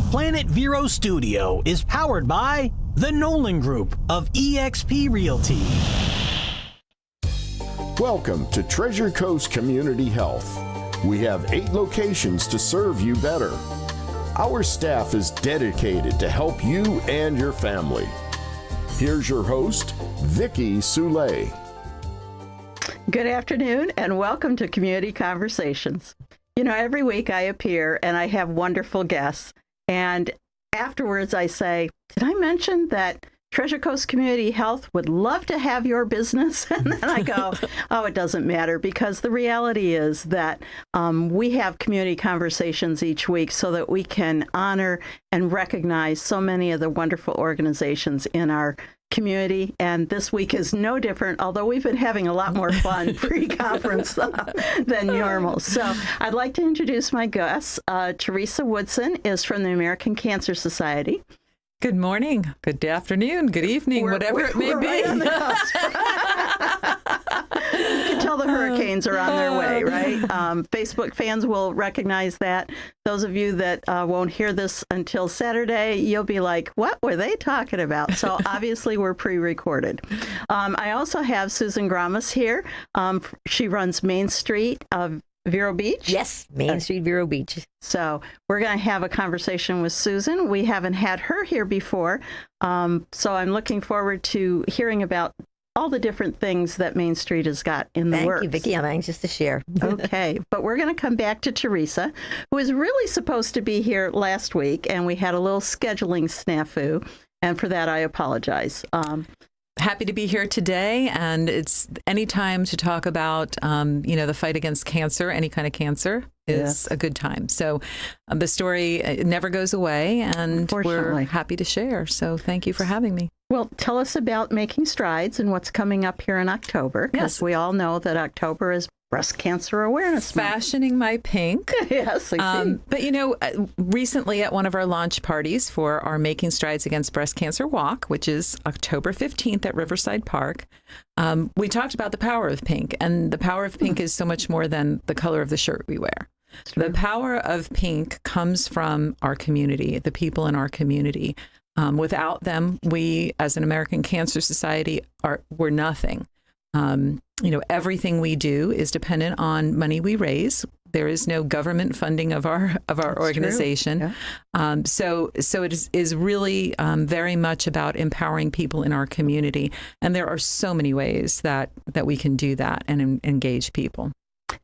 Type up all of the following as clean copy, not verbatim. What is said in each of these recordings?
Planet Vero Studio is powered by the Nolan Group of eXp Realty. Welcome to Treasure Coast Community Health. We have 8 locations to serve you better. Our staff is dedicated to help you and your family. Here's your host, Vicki Soule. Good afternoon and welcome to Community Conversations. You know, every week I appear and I have wonderful guests. And afterwards I say, did I mention that Treasure Coast Community Health would love to have your business? And then I go, oh, it doesn't matter, because the reality is that we have community conversations each week so that we can honor and recognize so many of the wonderful organizations in our community. And this week is no different, although we've been having a lot more fun pre-conference than normal. So I'd like to introduce my guests. Theresa Woodson is from the American Cancer Society. Good morning, good afternoon, good evening, whatever it may be. Right on the cusp. You can tell the hurricanes are on their way, right? Facebook fans will recognize that. Those of you that won't hear this until Saturday, you'll be like, what were they talking about? So obviously we're pre-recorded. I also have Susan Gromis here. She runs Main Street of Vero Beach? Yes, Main Street, Vero Beach. So we're going to have a conversation with Susan. We haven't had her here before, so I'm looking forward to hearing about all the different things that Main Street has got in the works. Thank you, Vicki. I'm anxious to share. Okay, but we're going to come back to Theresa, who was really supposed to be here last week, and we had a little scheduling snafu, and for that I apologize. Happy to be here today, and it's any time to talk about, the fight against cancer, any kind of cancer is a good time. So the story never goes away, and we're happy to share. So thank you for having me. Well, tell us about Making Strides and what's coming up here in October, because we all know that October is Breast Cancer Awareness Month. Fashioning my pink. Yes, I see. But, recently at one of our launch parties for our Making Strides Against Breast Cancer Walk, which is October 15th at Riverside Park, we talked about the power of pink. And the power of pink is so much more than the color of the shirt we wear. The power of pink comes from our community, the people in our community. Without them, we, as an American Cancer Society, we're nothing. Everything we do is dependent on money we raise. There is no government funding of our organization. Yeah. So it is really very much about empowering people in our community. And there are so many ways that we can do that and engage people.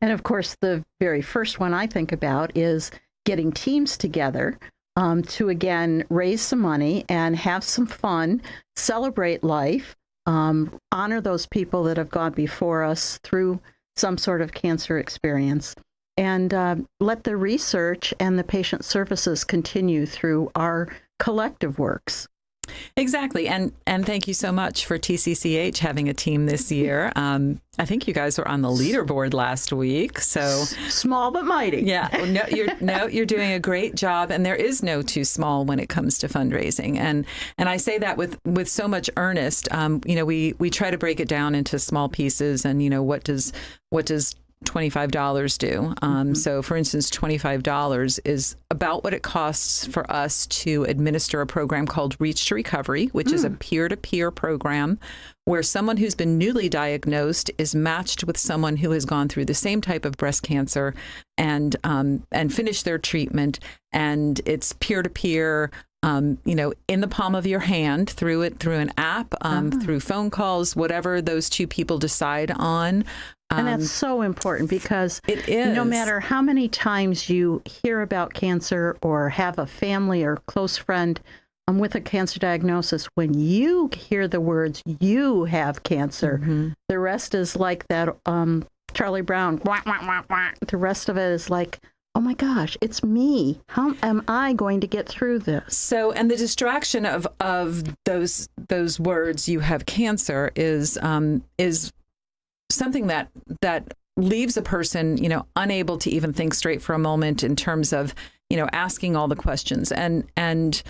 And of course, the very first one I think about is getting teams together to, again, raise some money and have some fun, celebrate life, honor those people that have gone before us through some sort of cancer experience, and let the research and the patient services continue through our collective works. Exactly. And thank you so much for TCCH having a team this year. I think you guys were on the leaderboard last week. So small but mighty. Yeah. You're doing a great job. And there is no too small when it comes to fundraising. And I say that with so much earnest. We try to break it down into small pieces. And what does $25 do? So, for instance, $25 is about what it costs for us to administer a program called Reach to Recovery, which is a peer-to-peer program where someone who's been newly diagnosed is matched with someone who has gone through the same type of breast cancer and finished their treatment. And it's peer-to-peer, in the palm of your hand, through an app, through phone calls, whatever those two people decide on. And that's so important, because it is. No matter how many times you hear about cancer or have a family or close friend with a cancer diagnosis, when you hear the words, you have cancer, the rest is like that Charlie Brown, wah, wah, wah, wah. The rest of it is like, oh my gosh, it's me. How am I going to get through this? So, and the distraction of those words, you have cancer, is something that leaves a person, unable to even think straight for a moment in terms of, asking all the questions. And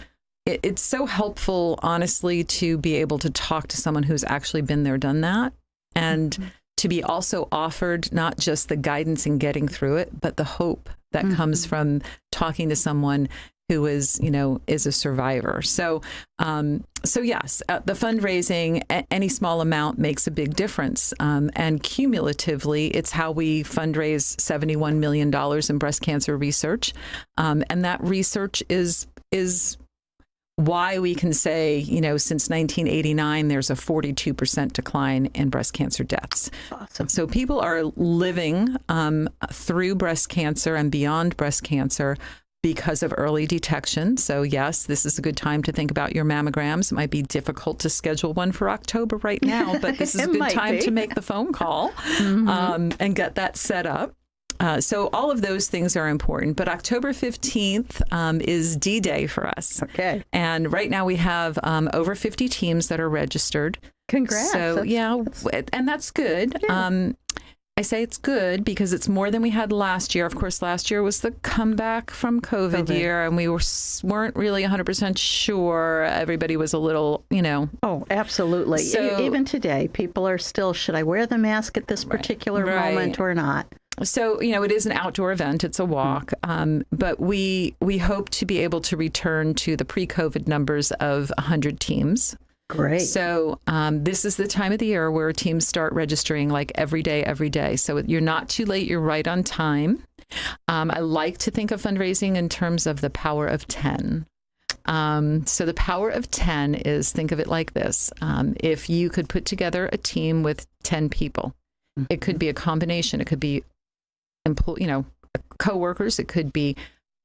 it's so helpful, honestly, to be able to talk to someone who's actually been there, done that, and to be also offered not just the guidance in getting through it, but the hope that comes from talking to someone who is a survivor. So yes, the fundraising, any small amount makes a big difference. And cumulatively, it's how we fundraise $71 million in breast cancer research. And that research is why we can say, since 1989, there's a 42% decline in breast cancer deaths. Awesome. So people are living through breast cancer and beyond breast cancer because of early detection. So yes, this is a good time to think about your mammograms. It might be difficult to schedule one for October right now, but this is a good time to make the phone call and get that set up. So all of those things are important. But October 15th is D-Day for us. Okay. And right now we have over 50 teams that are registered. Congrats. So, and that's good. Yeah. I say it's good because it's more than we had last year. Of course, last year was the comeback from COVID year, and we weren't really 100% sure. Everybody was a little, Oh, absolutely. So, even today, people are still, should I wear the mask at this particular moment or not? So, it is an outdoor event. It's a walk. But we hope to be able to return to the pre-COVID numbers of 100 teams. Great. So this is the time of the year where teams start registering like every day. So you're not too late. You're right on time. I like to think of fundraising in terms of the power of 10. So the power of 10 is, think of it like this. If you could put together a team with 10 people, it could be a combination. It could be coworkers. It could be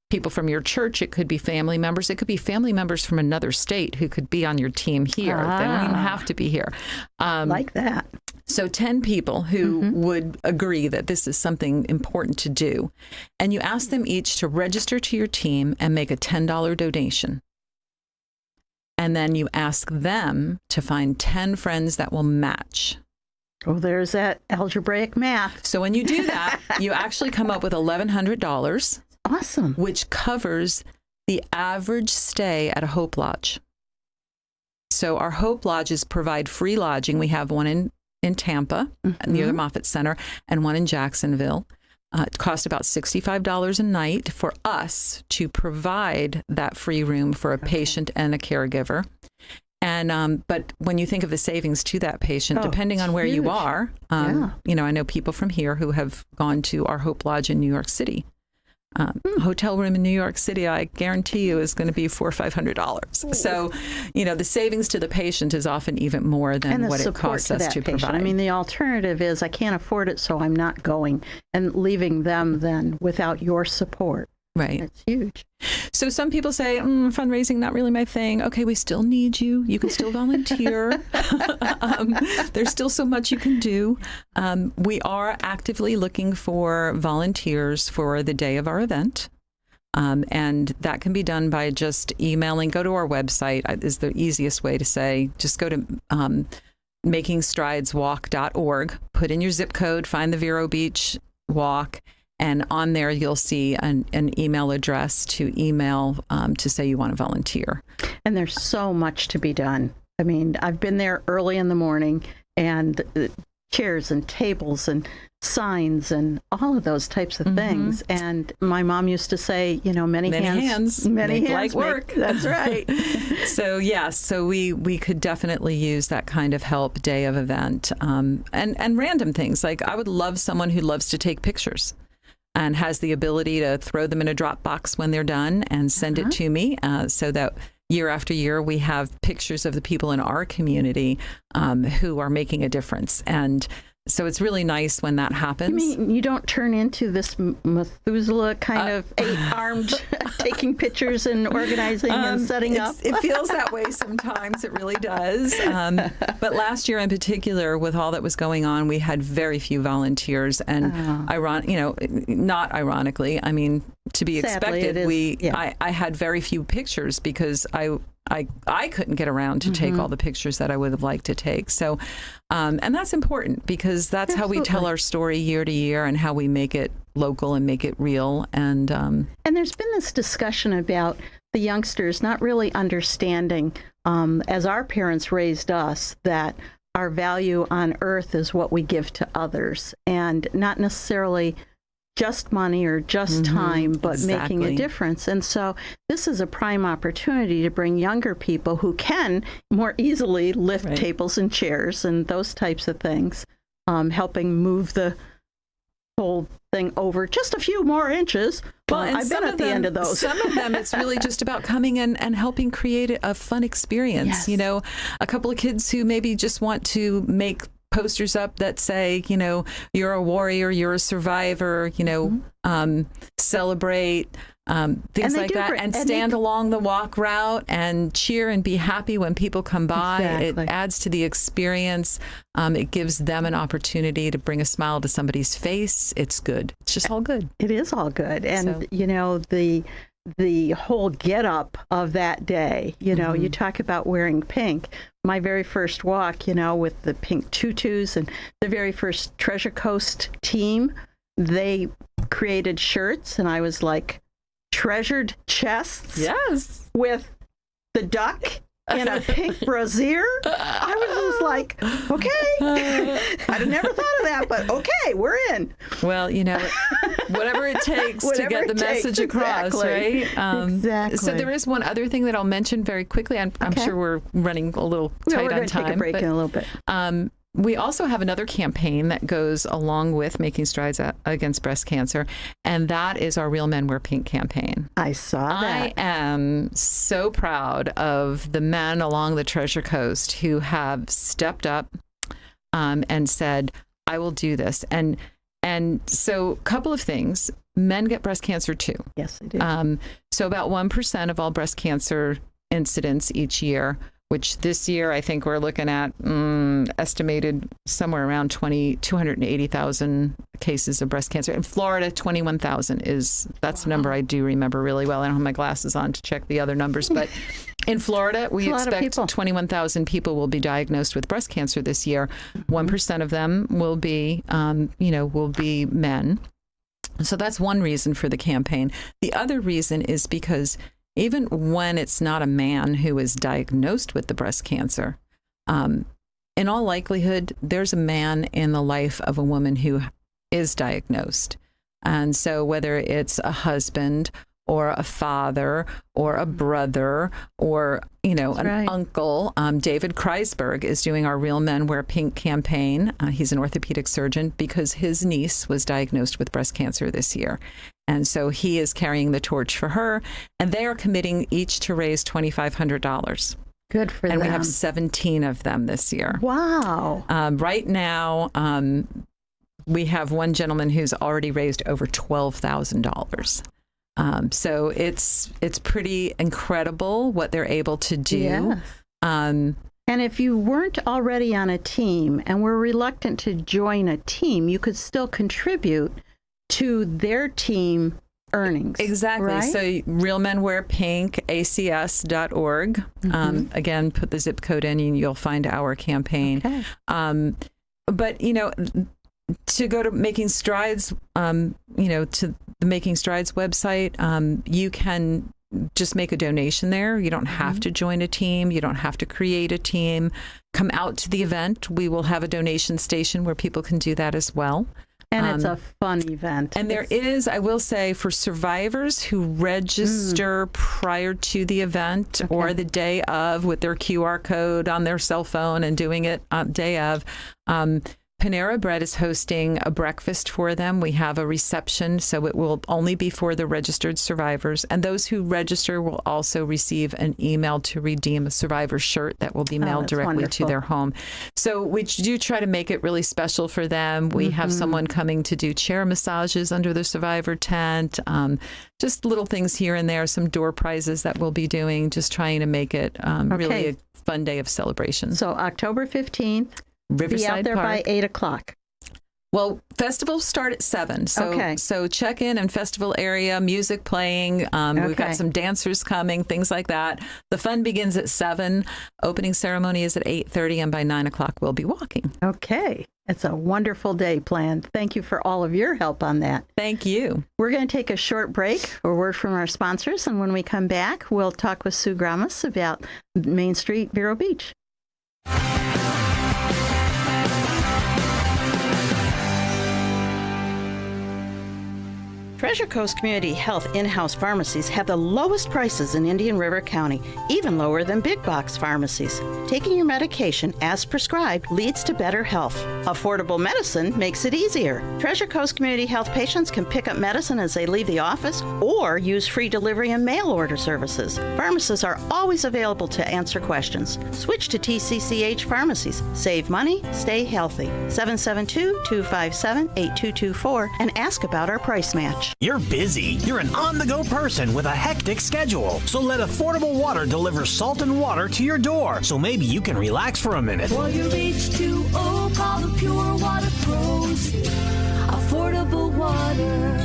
people from your church. It could be family members. It could be family members from another state who could be on your team here. They don't even have to be here. Like that. So 10 people who would agree that this is something important to do. And you ask them each to register to your team and make a $10 donation. And then you ask them to find 10 friends that will match. Oh, there's that algebraic math. So when you do that, you actually come up with $1,100. Awesome. Which covers the average stay at a Hope Lodge. So our Hope Lodges provide free lodging. We have one in Tampa near the Moffitt Center and one in Jacksonville. It costs about $65 a night for us to provide that free room for a patient and a caregiver. And but when you think of the savings to that patient, depending on where you are, I know people from here who have gone to our Hope Lodge in New York City. Hotel room in New York City, I guarantee you, is going to be $400 or $500. So, the savings to the patient is often even more than what it costs us to provide. I mean, the alternative is I can't afford it, so I'm not going, and leaving them then without your support. Right. That's huge. So some people say, fundraising, not really my thing. Okay, we still need you. You can still volunteer. There's still so much you can do. We are actively looking for volunteers for the day of our event. And that can be done by just emailing. Go to our website is the easiest way to say. Just go to makingstrideswalk.org, put in your zip code, find the Vero Beach Walk, and on there, you'll see an email address to email to say you want to volunteer. And there's so much to be done. I mean, I've been there early in the morning, and chairs and tables and signs and all of those types of things. And my mom used to say, many hands make light work. That's right. So we could definitely use that kind of help day of event, and random things. Like I would love someone who loves to take pictures and has the ability to throw them in a Dropbox when they're done and send it to me, so that year after year we have pictures of the people in our community who are making a difference. And so it's really nice when that happens. You mean you don't turn into this Methuselah kind of eight-armed taking pictures and organizing and setting up? It feels that way sometimes. It really does. But last year in particular, with all that was going on, we had very few volunteers. And not ironically, I mean, to be expected, I had very few pictures because I couldn't get around to take all the pictures that I would have liked to take. So, and that's important because that's how we tell our story year to year and how we make it local and make it real. And there's been this discussion about the youngsters not really understanding, as our parents raised us, that our value on earth is what we give to others, and not necessarily just money or just time, but making a difference. And so this is a prime opportunity to bring younger people who can more easily lift tables and chairs and those types of things, helping move the whole thing over just a few more inches. Well, and I've been at the end of those. Some of them, it's really just about coming in and helping create a fun experience. Yes. You know, a couple of kids who maybe just want to make posters up that say, you know, you're a warrior, you're a survivor, you know, celebrate, things like that, and stand along the walk route and cheer and be happy when people come by. Exactly. It adds to the experience. It gives them an opportunity to bring a smile to somebody's face. It's good. It's just all good. It is all good. And, you know, the whole get up of that day, you know, you talk about wearing pink. My very first walk, you know, with the pink tutus and the very first Treasure Coast team, they created shirts, and I was like, treasured chests. Yes. With the duck in a pink brassiere. I was just like, okay. I'd have never thought of that, but okay, we're in. Well, you know, whatever it takes to get the message across, right? Exactly. So there is one other thing that I'll mention very quickly. I'm sure we're running a little tight we're on going to time. take a break in a little bit. We also have another campaign that goes along with Making Strides Against Breast Cancer, and that is our Real Men Wear Pink campaign. I saw that. I am so proud of the men along the Treasure Coast who have stepped up and said, I will do this. And so a couple of things. Men get breast cancer too. Yes, they do. So about 1% of all breast cancer incidents each year, which this year I think we're looking at estimated somewhere around 280,000 cases of breast cancer. In Florida, 21,000 that's the number I do remember really well. I don't have my glasses on to check the other numbers, but in Florida, we expect 21,000 people will be diagnosed with breast cancer this year. 1% of them will be, will be men. So that's one reason for the campaign. The other reason is because even when it's not a man who is diagnosed with the breast cancer, in all likelihood, there's a man in the life of a woman who is diagnosed. And so whether it's a husband or a father or a brother or, an uncle, David Kreisberg is doing our Real Men Wear Pink campaign. He's an orthopedic surgeon because his niece was diagnosed with breast cancer this year. And so he is carrying the torch for her, and they are committing each to raise $2,500. Good for them. And we have 17 of them this year. Wow. Right now, we have one gentleman who's already raised over $12,000. So it's pretty incredible what they're able to do. Yes. And if you weren't already on a team and were reluctant to join a team, you could still contribute to their team earnings. Exactly. Right? So Real Men Wear Pink, acs.org. Again, put the zip code in and you'll find our campaign. Okay. But, to go to Making Strides, to the Making Strides website, you can just make a donation there. You don't have to join a team. You don't have to create a team. Come out to the event. We will have a donation station where people can do that as well. And it's a fun event. And there is, I will say, for survivors who register prior to the event or the day of with their QR code on their cell phone and doing it on day of, Panera Bread is hosting a breakfast for them. We have a reception, so it will only be for the registered survivors. And those who register will also receive an email to redeem a survivor shirt that will be mailed directly to their home. So we do try to make it really special for them. We have someone coming to do chair massages under the survivor tent. Just little things here and there, some door prizes that we'll be doing, just trying to make it really a fun day of celebration. So October 15th. Riverside Be out there Park. by 8 o'clock. Well, festivals start at 7. So check in festival area, music playing. We've got some dancers coming, things like that. The fun begins at 7. Opening ceremony is at 8:30, and by 9 o'clock we'll be walking. Okay. It's a wonderful day planned. Thank you for all of your help on that. Thank you. We're going to take a short break, a word from our sponsors, and when we come back, we'll talk with Sue Gromis about Main Street, Vero Beach. Treasure Coast Community Health in-house pharmacies have the lowest prices in Indian River County, even lower than big box pharmacies. Taking your medication as prescribed leads to better health. Affordable medicine makes it easier. Treasure Coast Community Health patients can pick up medicine as they leave the office or use free delivery and mail order services. Pharmacists are always available to answer questions. Switch to TCCH pharmacies. Save money, stay healthy. 772-257-8224 and ask about our price match. You're busy. You're an on-the-go person with a hectic schedule. So let Affordable Water deliver salt and water to your door so maybe you can relax for a minute. For your H2O, call the Pure Water Pros. Affordable Water.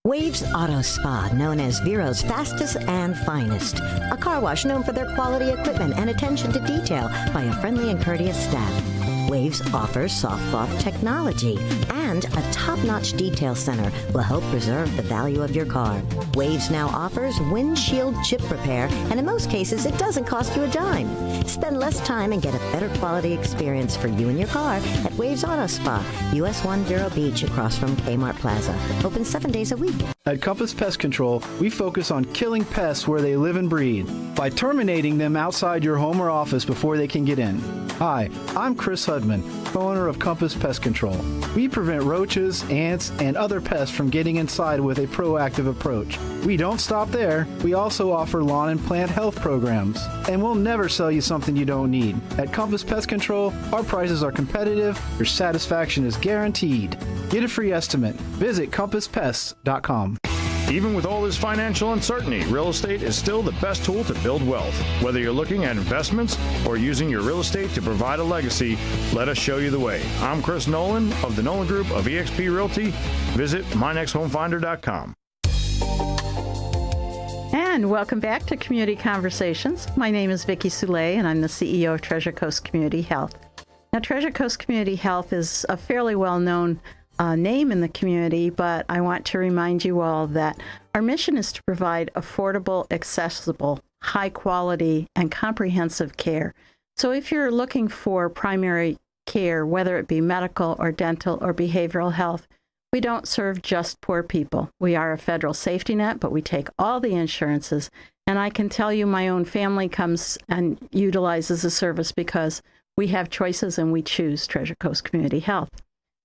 Waves Auto Spa, known as Vero's fastest and finest. A car wash known for their quality equipment and attention to detail by a friendly and courteous staff. Waves offers soft cloth technology, and a top-notch detail center will help preserve the value of your car. Waves now offers windshield chip repair, and in most cases, it doesn't cost you a dime. Spend less time and get a better quality experience for you and your car at Waves Auto Spa, US 1 Vero Beach, across from Kmart Plaza. Open 7 days a week. At Compass Pest Control, we focus on killing pests where they live and breed by terminating them outside your home or office before they can get in. Hi, I'm Chris Hudman, owner of Compass Pest Control. We prevent roaches, ants, and other pests from getting inside with a proactive approach. We don't stop there. We also offer lawn and plant health programs. And we'll never sell you something you don't need. At Compass Pest Control, our prices are competitive, your satisfaction is guaranteed. Get a free estimate. Visit CompassPests.com. Even with all this financial uncertainty, real estate is still the best tool to build wealth. Whether you're looking at investments or using your real estate to provide a legacy, let us show you the way. I'm Chris Nolan of the Nolan Group of eXp Realty. Visit mynexthomefinder.com. And welcome back to Community Conversations. My name is Vicki Soulé, and I'm the CEO of Treasure Coast Community Health. Now, Treasure Coast Community Health is a fairly well-known name in the community, but I want to remind you all that our mission is to provide affordable, accessible, high quality, and comprehensive care. So if you're looking for primary care, whether it be medical or dental or behavioral health, we don't serve just poor people. We are a federal safety net, but we take all the insurances. And I can tell you my own family comes and utilizes the service because we have choices and we choose Treasure Coast Community Health.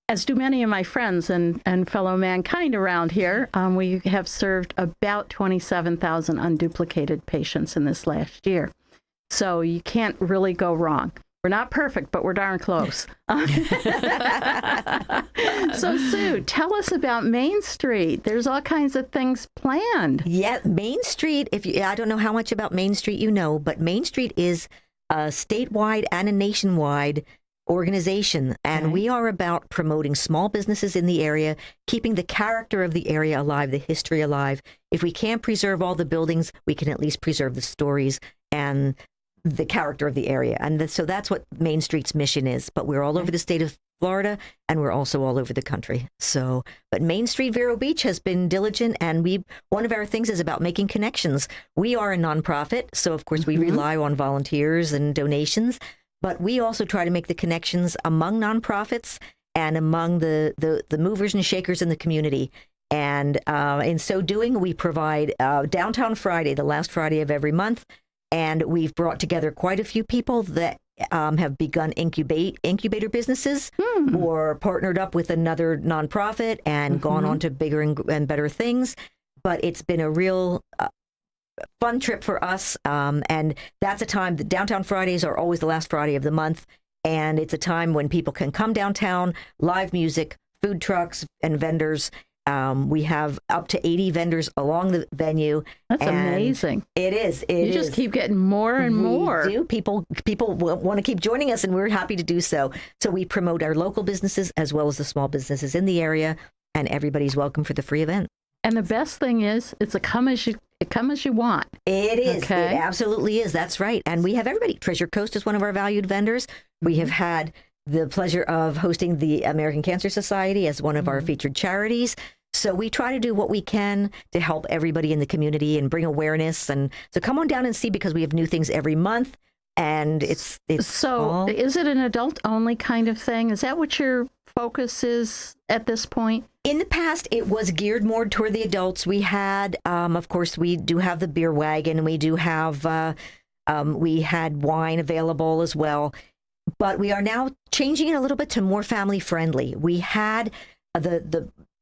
As do many of my friends and fellow mankind around here, we have served about 27,000 unduplicated patients in this last year. So you can't really go wrong. We're not perfect, but we're darn close. So, Sue, tell us about Main Street. There's all kinds of things planned. Yeah, Main Street, I don't know how much about Main Street you know, but Main Street is a statewide and a nationwide organization, and we are about promoting small businesses in the area, keeping the character of the area alive, the history alive. If we can't preserve all the buildings, we can at least preserve the stories and the character of the area. And so that's what Main Street's mission is. But we're all over the state of Florida, and we're also all over the country. So, but Main Street Vero Beach has been diligent, and one of our things is about making connections. We are a nonprofit, so of course we rely on volunteers and donations. But we also try to make the connections among nonprofits and among the movers and shakers in the community. And in so doing, we provide Downtown Friday, the last Friday of every month. And we've brought together quite a few people that have begun incubator businesses or partnered up with another nonprofit and gone on to bigger and better things. But it's been a real fun trip for us, and that's a time. The Downtown Fridays are always the last Friday of the month, and it's a time when people can come downtown, live music, food trucks, and vendors. We have up to 80 vendors along the venue. That's amazing. It is. You just keep getting more and more. We do. People want to keep joining us, and we're happy to do so. So we promote our local businesses as well as the small businesses in the area, and everybody's welcome for the free event. And the best thing is, it's a come as you want. It is. Okay. It absolutely is. That's right. And we have everybody. Treasure Coast is one of our valued vendors. We have had the pleasure of hosting the American Cancer Society as one of our featured charities. So we try to do what we can to help everybody in the community and bring awareness. And so come on down and see, because we have new things every month. And it's so is it an adult only kind of thing? Is that what you're focus is at this point? In the past, it was geared more toward the adults. We had, of course, we do have the beer wagon. We do have, we had wine available as well. But we are now changing it a little bit to more family friendly. We had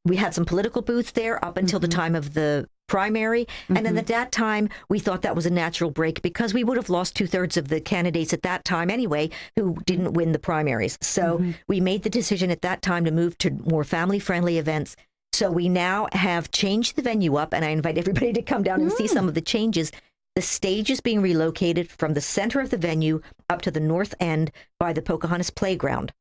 we had some political booths there up until the time of the primary. And then at that time, we thought that was a natural break because we would have lost 2/3 of the candidates at that time anyway who didn't win the primaries. So we made the decision at that time to move to more family-friendly events. So we now have changed the venue up, and I invite everybody to come down and see some of the changes. The stage is being relocated from the center of the venue up to the north end by the Pocahontas Playground.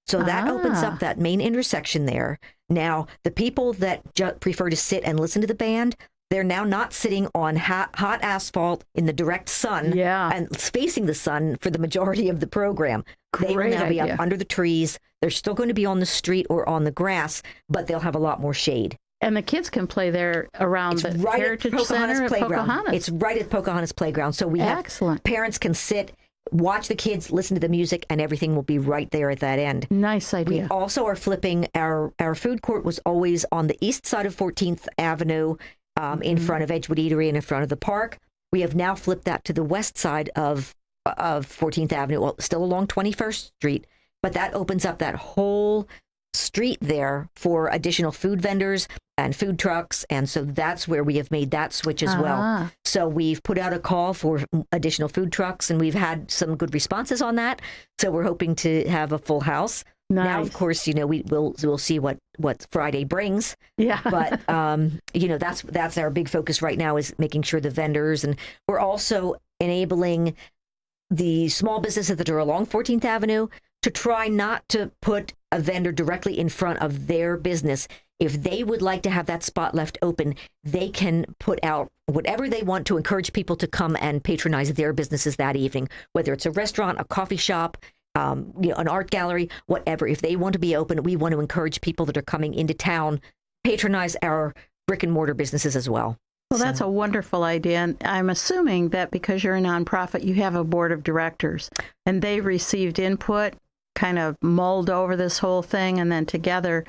So that opens up that main intersection there. Now, the people that prefer to sit and listen to the band, they're now not sitting on hot asphalt in the direct sun and facing the sun for the majority of the program. They will now be up under the trees. They're still going to be on the street or on the grass, but they'll have a lot more shade. And the kids can play there around the Heritage Center at Pocahontas. It's right at Pocahontas Playground. So we have parents can sit, watch the kids, listen to the music, and everything will be right there at that end. Nice idea. We also are flipping our food court was always on the east side of 14th Avenue in front of Edgewood Eatery and in front of the park. We have now flipped that to the west side of 14th Avenue, well, still along 21st Street, but that opens up that whole street there for additional food vendors and food trucks, and so that's where we have made that switch as well. So we've put out a call for additional food trucks, and we've had some good responses on that. So we're hoping to have a full house. Now, of course, we'll see what Friday brings. Yeah. But that's our big focus right now is making sure the vendors, and we're also enabling the small businesses that are along 14th Avenue to try not to put a vendor directly in front of their business. If they would like to have that spot left open, they can put out whatever they want to encourage people to come and patronize their businesses that evening, whether it's a restaurant, a coffee shop, an art gallery, whatever. If they want to be open, we want to encourage people that are coming into town, patronize our brick and mortar businesses as well. Well, that's a wonderful idea. And I'm assuming that because you're a nonprofit, you have a board of directors and they received input, kind of mulled over this whole thing, and then together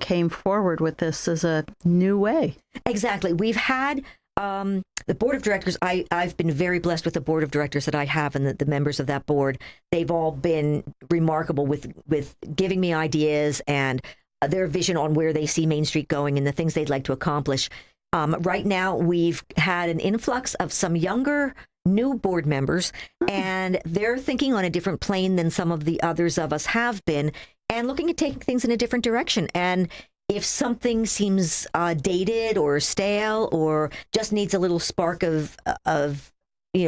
came forward with this as a new way. Exactly. We've had the board of directors. I've been very blessed with the board of directors that I have and the members of that board. They've all been remarkable with giving me ideas and their vision on where they see Main Street going and the things they'd like to accomplish. Right now, we've had an influx of some younger, new board members, and they're thinking on a different plane than some of the others of us have been, and looking at taking things in a different direction. And if something seems dated or stale or just needs a little spark of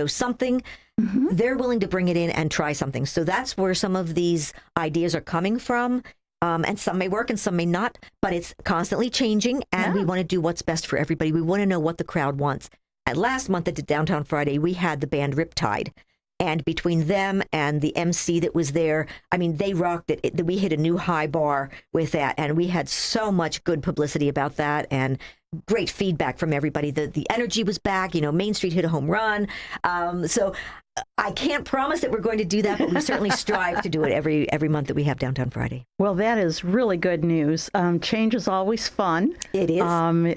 something, they're willing to bring it in and try something. So that's where some of these ideas are coming from. And some may work and some may not, but it's constantly changing, and we want to do what's best for everybody. We want to know what the crowd wants. And last month at the Downtown Friday, we had the band Riptide. And between them and the MC that was there, I mean, they rocked it. We hit a new high bar with that, and we had so much good publicity about that and great feedback from everybody. The energy was back. Main Street hit a home run. So I can't promise that we're going to do that, but we certainly strive to do it every month that we have Downtown Friday. Well, that is really good news. Change is always fun. It is.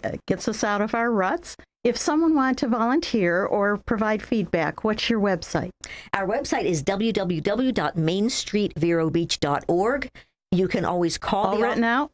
It gets us out of our ruts. If someone wanted to volunteer or provide feedback, what's your website? Our website is www.mainstreetverobeach.org. You can always call all written out?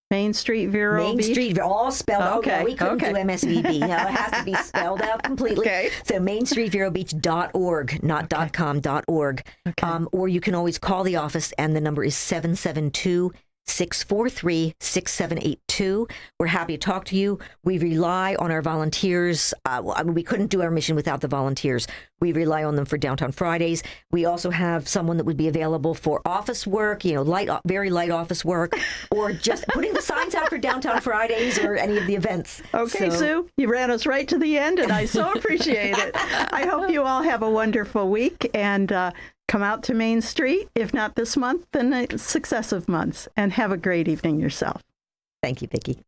Main Street Vero Beach? Main Street, all spelled out. Okay. Oh, no, we couldn't do MSVB. No, it has to be spelled out completely. Okay. So mainstreetverobeach.org, not .com.org. Okay. Or you can always call the office, and the number is 772-643-6782. We're happy to talk to you. We rely on our volunteers. We couldn't do our mission without the volunteers. We rely on them for Downtown Fridays. We also have someone that would be available for office work, very light office work, or just putting the signs out for Downtown Fridays or any of the events. Okay, Sue, you ran us right to the end, and I so appreciate it. I hope you all have a wonderful week, and come out to Main Street, if not this month, then successive months, and have a great evening yourself. Thank you, Vicki.